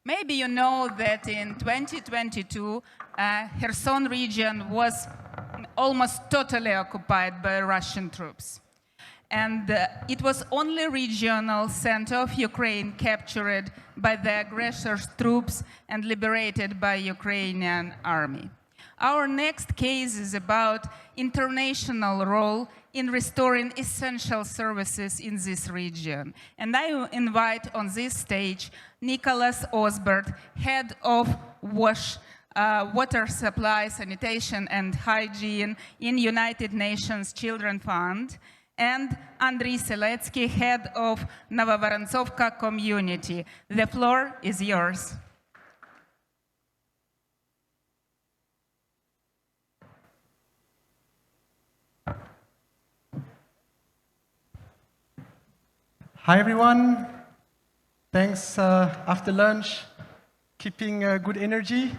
Maybe you know that in 2022, Kherson region was almost totally occupied by Russian troops. And it was only regional center of Ukraine captured by the aggressor's troops and liberated by Ukrainian army. Our next case is about international role in restoring essential services in this region. And I invite on this stage Nicholas Osbert, head of Water Supply, Sanitation and Hygiene in United Nations Children Fund, and Andriy Seletsky, head of Novovorontsovka community. The floor is yours. Hi everyone, thanks after lunch, keeping good energy.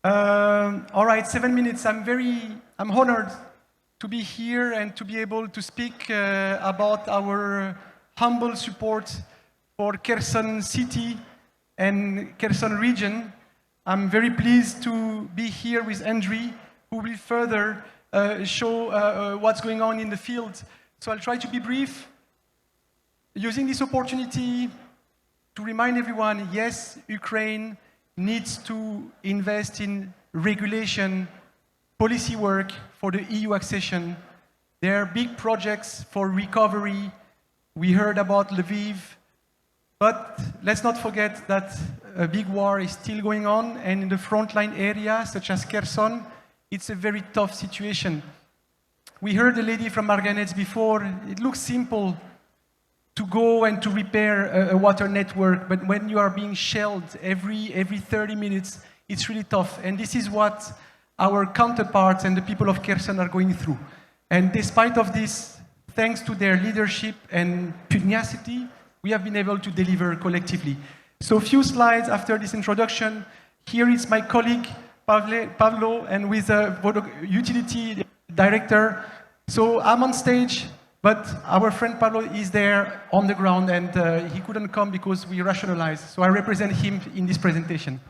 All right, 7 minutes. I'm honored to be here and to be able to speak about our humble support for Kherson city and Kherson region. I'm very pleased to be here with Andriy, who will further show what's going on in the field. So I'll try to be brief. Using this opportunity to remind everyone, yes, Ukraine needs to invest in regulation, policy work for the EU accession. There are big projects for recovery. We heard about Lviv, but let's not forget that a big war is still going on, and in the frontline areas, such as Kherson, it's a very tough situation. We heard the lady from Marganets before. It looks simple to go and to repair a water network, but when you are being shelled every 30 minutes, it's really tough. And this is what our counterparts and the people of Kherson are going through. And despite of this, thanks to their leadership and pugnacity, we have been able to deliver collectively. So a few slides after this introduction. Here is my colleague, Pavlo, and with the utility director. So I'm on stage, but our friend Pablo is there on the ground, and he couldn't come because we rationalized. So I represent him in this presentation.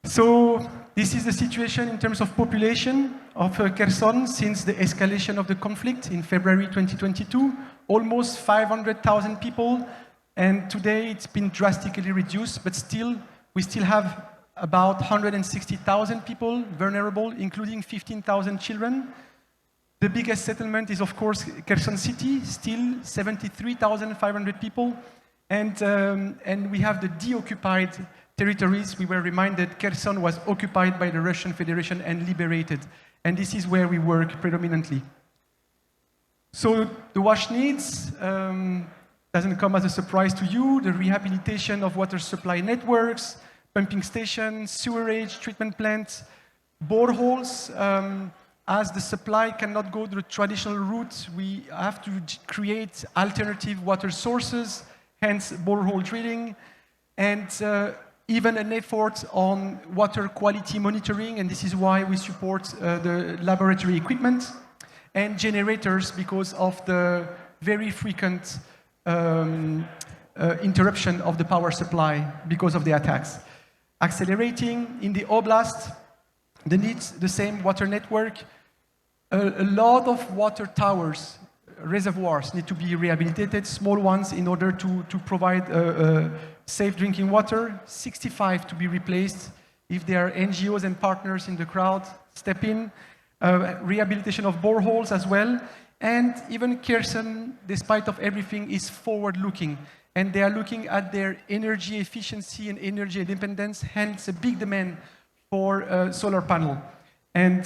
So this is the situation in terms of population of Kherson since the escalation of the conflict in February 2022. Almost 500,000 people, and today it's been drastically reduced, but still, we still have about 160,000 people vulnerable, including 15,000 children. The biggest settlement is, of course, Kherson city, still 73,500 people. And we have the deoccupied territories. We were reminded Kherson was occupied by the Russian Federation and liberated. And this is where we work predominantly. So the WASH needs doesn't come as a surprise to you. The rehabilitation of water supply networks, pumping stations, sewerage, treatment plants, boreholes. As the supply cannot go the traditional route, we have to create alternative water sources, hence borehole drilling, and even an effort on water quality monitoring, and this is why we support the laboratory equipment and generators because of the very frequent interruption of the power supply because of the attacks. Accelerating in the oblast, the needs, the same water network. A lot of water towers, reservoirs need to be rehabilitated, small ones in order to provide safe drinking water, 65 to be replaced. If there are NGOs and partners in the crowd, step in. Rehabilitation of boreholes as well. And even Kherson, despite of everything, is forward-looking. And they are looking at their energy efficiency and energy independence, hence a big demand for solar panel. And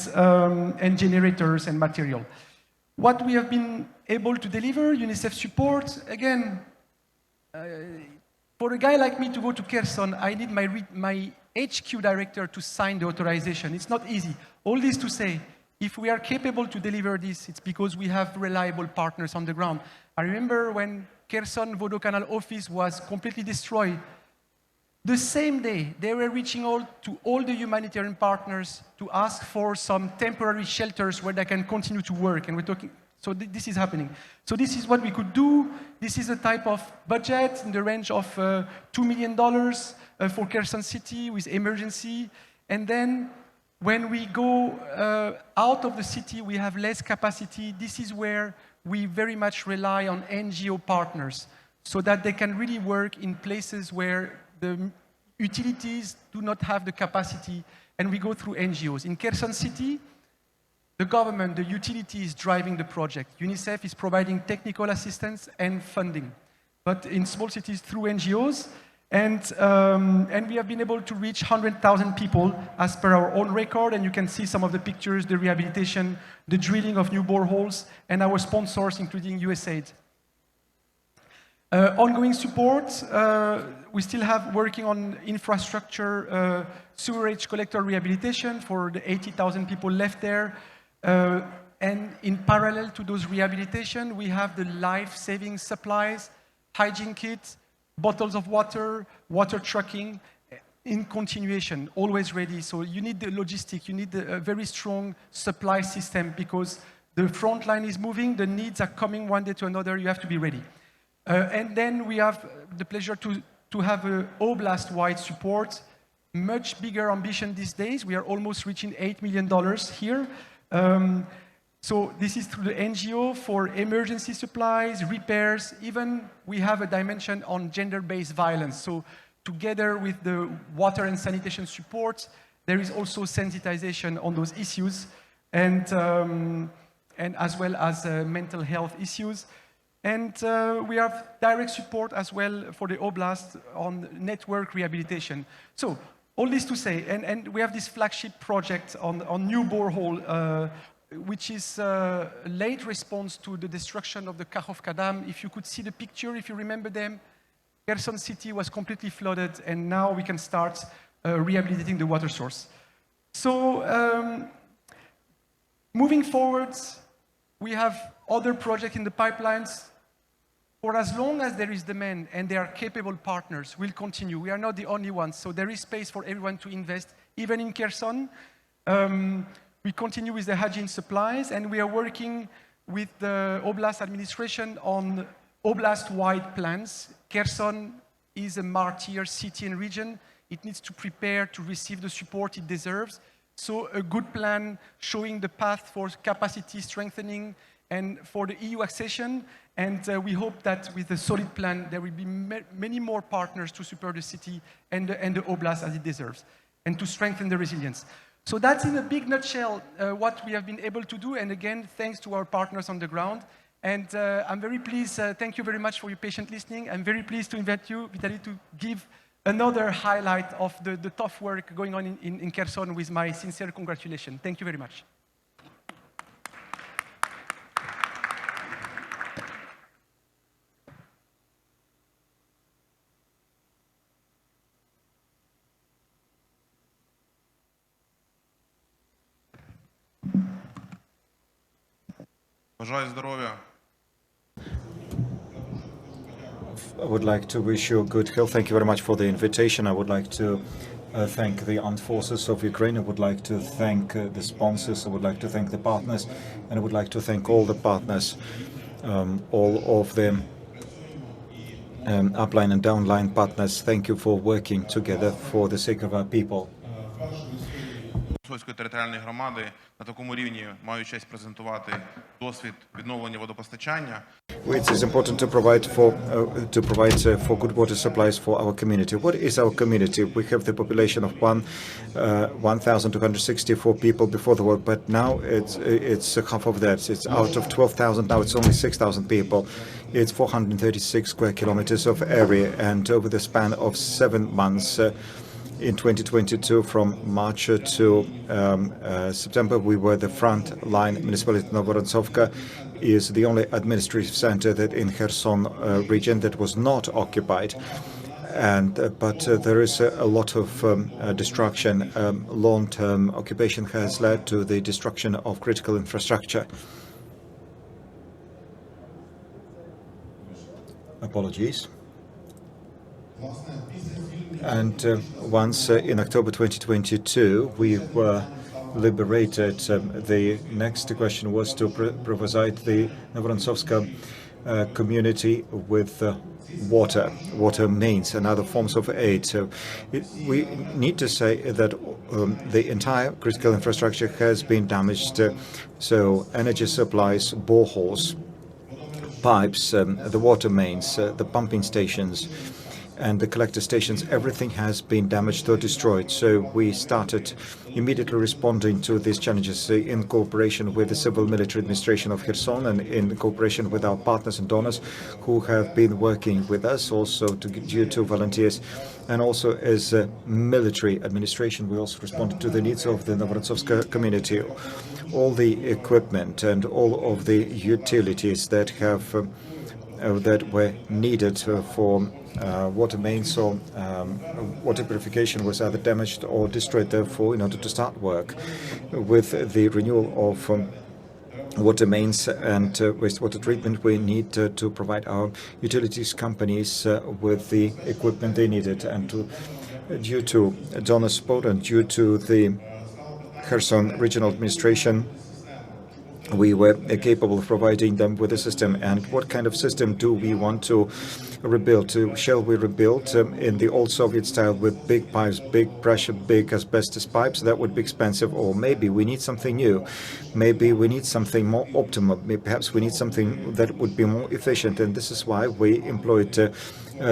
generators and material. What we have been able to deliver, UNICEF support, again, for a guy like me to go to Kherson, I need my HQ director to sign the authorization. It's not easy. All this to say, if we are capable to deliver this, it's because we have reliable partners on the ground. I remember when Kherson Vodokanal office was completely destroyed, the same day, they were reaching out to all the humanitarian partners to ask for some temporary shelters where they can continue to work. And we're talking So this is happening. So this is what we could do. This is a type of budget in the range of $2 million for Kherson City with emergency. And then when we go out of the city, we have less capacity. This is where we very much rely on NGO partners so that they can really work in places where the utilities do not have the capacity, and we go through NGOs. In Kherson City, the government, the utility is driving the project. UNICEF is providing technical assistance and funding. But in small cities, through NGOs, and we have been able to reach 100,000 people as per our own record, and you can see some of the pictures, the rehabilitation, the drilling of new boreholes, and our sponsors, including USAID. Ongoing support, we still have working on infrastructure, sewerage collector rehabilitation for the 80,000 people left there. And in parallel to those rehabilitation, we have the life-saving supplies, hygiene kits, bottles of water, water trucking, in continuation, always ready. So you need the logistic, you need a very strong supply system because the front line is moving, the needs are coming one day to another, you have to be ready. And then we have the pleasure to have a oblast-wide support, much bigger ambition these days. We are almost reaching $8 million here. So this is through the NGO for emergency supplies, repairs, even we have a dimension on gender-based violence. So together with the water and sanitation support, there is also sensitization on those issues and as well as mental health issues. And we have direct support as well for the Oblast on network rehabilitation. So all this to say, and we have this flagship project on new borehole, which is a late response to the destruction of the Kakhovka Dam. If you could see the picture, if you remember them, Kherson City was completely flooded, and now we can start rehabilitating the water source. So moving forward, we have other projects in the pipelines. For as long as there is demand and there are capable partners, we'll continue. We are not the only ones, so there is space for everyone to invest, even in Kherson. We continue with the hygiene supplies, and we are working with the Oblast administration on Oblast-wide plans. Kherson is a martyr city and region. It needs to prepare to receive the support it deserves. So a good plan showing the path for capacity strengthening and for the EU accession. And we hope that with a solid plan, there will be many more partners to support the city and the Oblast as it deserves, and to strengthen the resilience. So that's in a big nutshell what we have been able to do. And again, thanks to our partners on the ground. And I'm very pleased, thank you very much for your patient listening. I'm very pleased to invite you, Vitaly, to give another highlight of the tough work going on in Kherson with my sincere congratulations. Thank you very much. Бажаю здоров'я. I would like to wish you good health. Thank you very much for the invitation. I would like to thank the armed forces of Ukraine. I would like to thank the sponsors. I would like to thank the partners. And I would like to thank all the partners, all of them, upline and downline partners. Thank you for working together for the sake of our people. Сольської територіальної громади на такому рівні маю честь презентувати досвід відновлення водопостачання. It is important to provide for good water supplies for our community. What is our community? We have the population of 1,264 people before the war, but now it's half of that. It's out of 12,000, now it's only 6,000 people. It's 436 square kilometers of area, and over the span of 7 months, in 2022, from March to September, we were the front line. Municipality of Novorossovka is the only administrative center that in Kherson region that was not occupied. But there is a lot of destruction. Long-term occupation has led to the destruction of critical infrastructure. Apologies. And once in October 2022, we were liberated. The next question was to provide the Novorontsovska community with water mains and other forms of aid. So we need to say that the entire critical infrastructure has been damaged. So energy supplies, boreholes, pipes, the water mains, the pumping stations, and the collector stations, everything has been damaged or destroyed. So we started immediately responding to these challenges in cooperation with the civil military administration of Kherson and in cooperation with our partners and donors who have been working with us, also due to volunteers. And also as a military administration, we also responded to the needs of the Novorontsovska community. All the equipment and all of the utilities that have that were needed for water mains or water purification was either damaged or destroyed. Therefore, in order to start work with the renewal of water mains and wastewater treatment, we need to provide our utilities companies with the equipment they needed. And due to donor support and due to the Kherson regional administration, we were capable of providing them with a system. And what kind of system do we want to rebuild? Shall we rebuild in the old Soviet style with big pipes, big pressure, big asbestos pipes? That would be expensive. Or maybe we need something new. Maybe we need something more optimal. Perhaps we need something that would be more efficient. And this is why we employed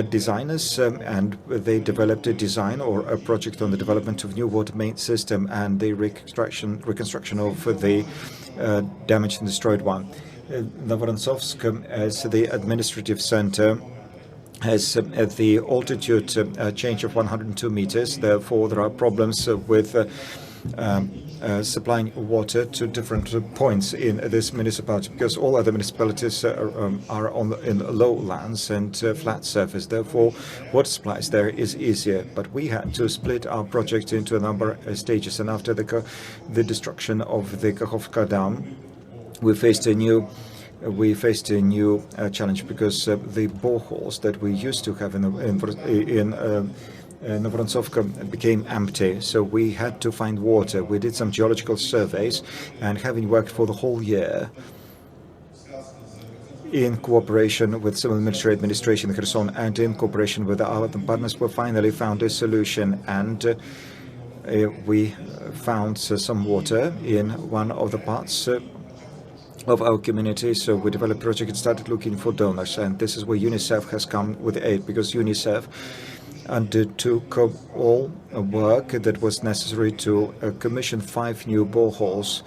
designers, and they developed a design or a project on the development of new water main system and the reconstruction of the damaged and destroyed one. Novorontsovsk, as the administrative center, has the altitude change of 102 meters. Therefore, there are problems with supplying water to different points in this municipality, because all other municipalities are in lowlands and flat surface. Therefore, water supplies there is easier. But we had to split our project into a number of stages. And after the destruction of the Kakhovka Dam, we faced a new challenge, because the boreholes that we used to have in Novorontsovka became empty, so we had to find water. We did some geological surveys, and having worked for the whole year in cooperation with civil military administration in Kherson and in cooperation with our partners, we finally found a solution, and we found some water in one of the parts of our community. So we developed a project and started looking for donors, and this is where UNICEF has come with aid, because UNICEF undertook all work that was necessary to commission 5 new boreholes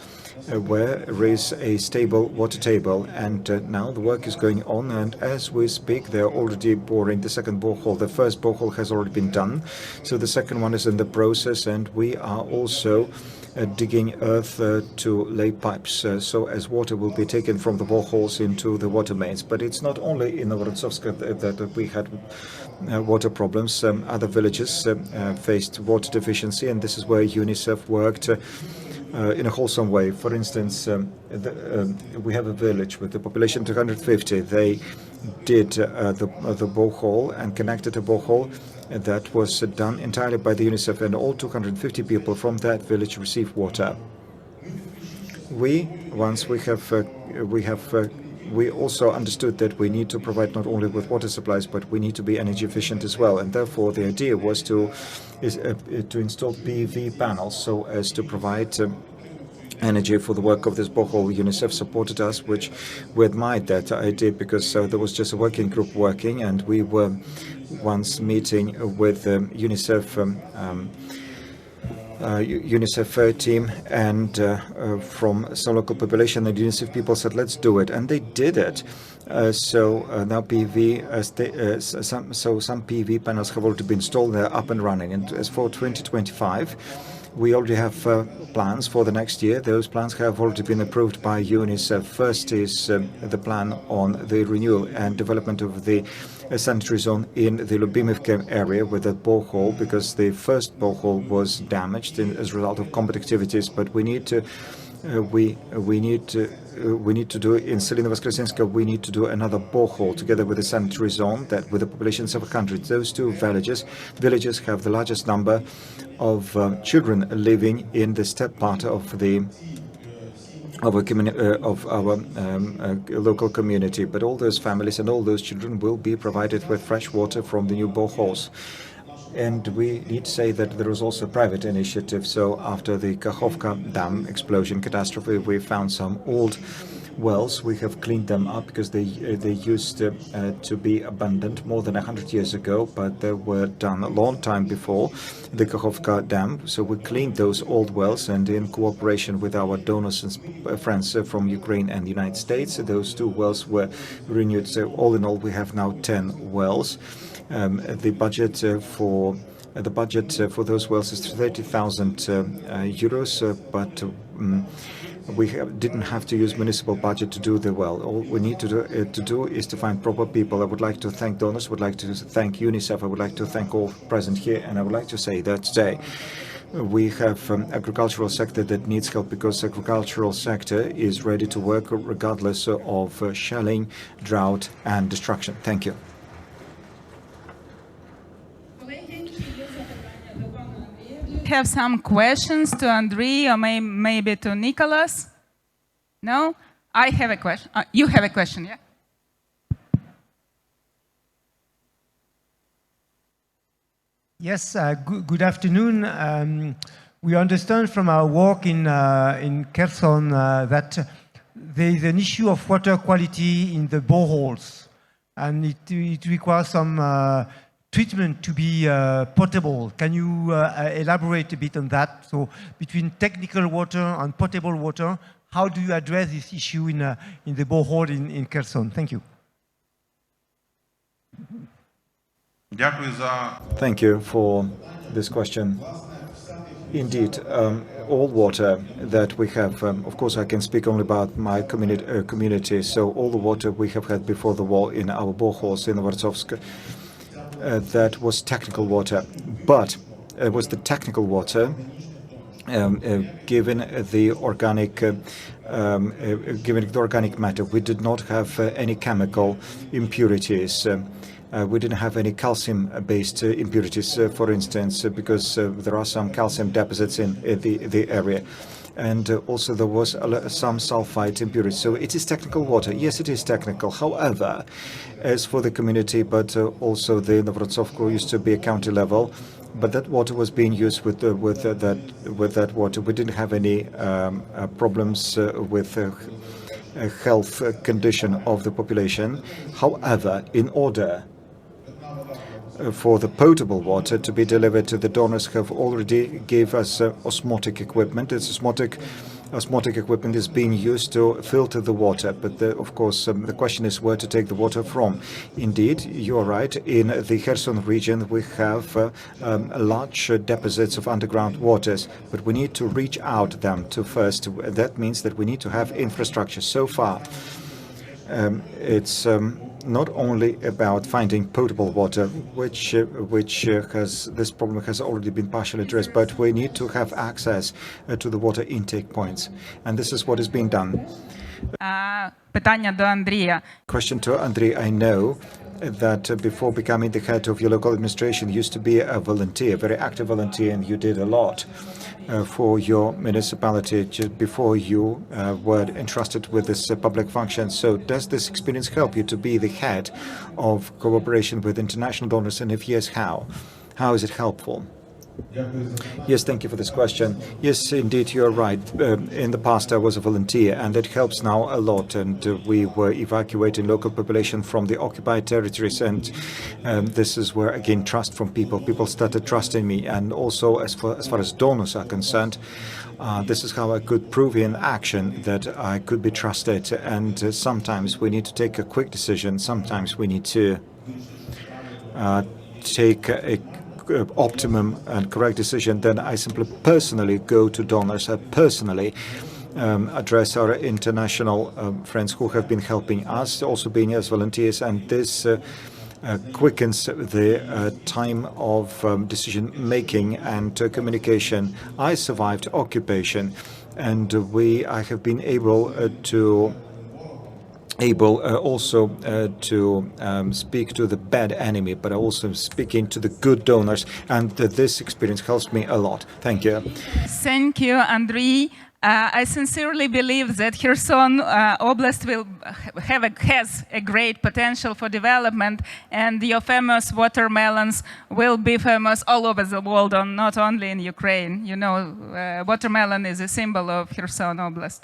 where there is a stable water table. And now the work is going on, and as we speak, they're already boring the second borehole. The first borehole has already been done, so the second one is in the process, and we are also digging earth to lay pipes, so as water will be taken from the boreholes into the water mains. But it's not only in Novorontsovsk that we had water problems. Other villages faced water deficiency, and this is where UNICEF worked in a wholesome way. For instance, we have a village with a population of 250. They did the borehole and connected a borehole that was done entirely by the UNICEF, and all 250 people from that village receive water. We also understood that we need to provide not only with water supplies, but we need to be energy efficient as well. And therefore, the idea was to install PV panels so as to provide energy for the work of this borehole. UNICEF supported us, which we admired that idea, because there was just a working group working, and we were once meeting with UNICEF team, and from some local population, and UNICEF people said, let's do it, and they did it. So now some PV panels have already been installed, they're up and running. And as for 2025, we already have plans for the next year. Those plans have already been approved by UNICEF. First is the plan on the renewal and development of the sanitary zone in the Lubimivka area with a borehole, because the first borehole was damaged as a result of combat activities. But we need to we need to do in Selino-Voskresenska, we need to do another borehole together with the sanitary zone that with the populations of 100. Those two villages have the largest number of children living in the steppe part of our local community. But all those families and all those children will be provided with fresh water from the new boreholes. And we need to say that there was also a private initiative. So after the Kakhovka Dam explosion catastrophe, we found some old wells. We have cleaned them up because they used to be abandoned more than 100 years ago, but they were done a long time before the Kakhovka Dam. So we cleaned those old wells, and in cooperation with our donors and friends from Ukraine and the United States, those two wells were renewed. So all in all, we have now 10 wells. The budget for those wells is 30,000 euros, but we didn't have to use municipal budget to do the well. All we need to do is to find proper people. I would like to thank donors, would like to thank UNICEF, I would like to thank all present here, and I would like to say that today we have agricultural sector that needs help because agricultural sector is ready to work regardless of shelling, drought and destruction. Thank you. Have some questions to Andriy or maybe to Nicholas? No? I have a question. You have a question, yeah? Yes, good afternoon. We understand from our work in Kherson that there is an issue of water quality in the boreholes, and it requires some treatment to be potable. Can you elaborate a bit on that? So between technical water and potable water, how do you address this issue in the borehole in Kherson? Thank you. Thank you for this question. Indeed, all water that we have, of course I can speak only about my community, so all the water we have had before the war in our boreholes in Novorosovsk, that was technical water, but it was the technical water given the organic matter. We did not have any chemical impurities. We didn't have any calcium-based impurities, for instance, because there are some calcium deposits in the area. And also there was some sulfite impurities. So it is technical water. Yes, it is technical. However, as for the community, but also the Novorosovsk used to be a county level, but that water was being used with that water. We didn't have any problems with health condition of the population. However, in order for the potable water to be delivered to the donors have already gave us osmotic equipment. This osmotic equipment is being used to filter the water, but of course the question is where to take the water from. Indeed, you are right. In the Kherson region we have large deposits of underground waters, but we need to reach out them to first. That means that we need to have infrastructure. So far it's not only about finding potable water, which has this problem has already been partially addressed, but we need to have access to the water intake points, and this is what is being done. Питання до Андрія. Question to Andriy. I know that before becoming the head of your local administration, you used to be a volunteer, very active volunteer, and you did a lot for your municipality just before you were entrusted with this public function. So does this experience help you to be the head of cooperation with international donors, and if yes, how? How is it helpful? Yes, thank you for this question. Yes, indeed, you're right. In the past, I was a volunteer, and it helps now a lot. And we were evacuating local population from the occupied territories, and this is where, again, trust from people. People started trusting me, and also as far as donors are concerned, this is how I could prove in action that I could be trusted. And sometimes we need to take a quick decision. Sometimes we need to take a optimum and correct decision. Then I simply personally go to donors. I personally address our international friends who have been helping us, also being as volunteers, and this quickens the time of decision making and communication. I survived occupation, And I have been able also to speak to the bad enemy, but also speaking to the good donors. And this experience helps me a lot. Thank you. Thank you, Andriy. I sincerely believe that Kherson Oblast has a great potential for development, and your famous watermelons will be famous all over the world, not only in Ukraine. You know, watermelon is a symbol of Kherson Oblast.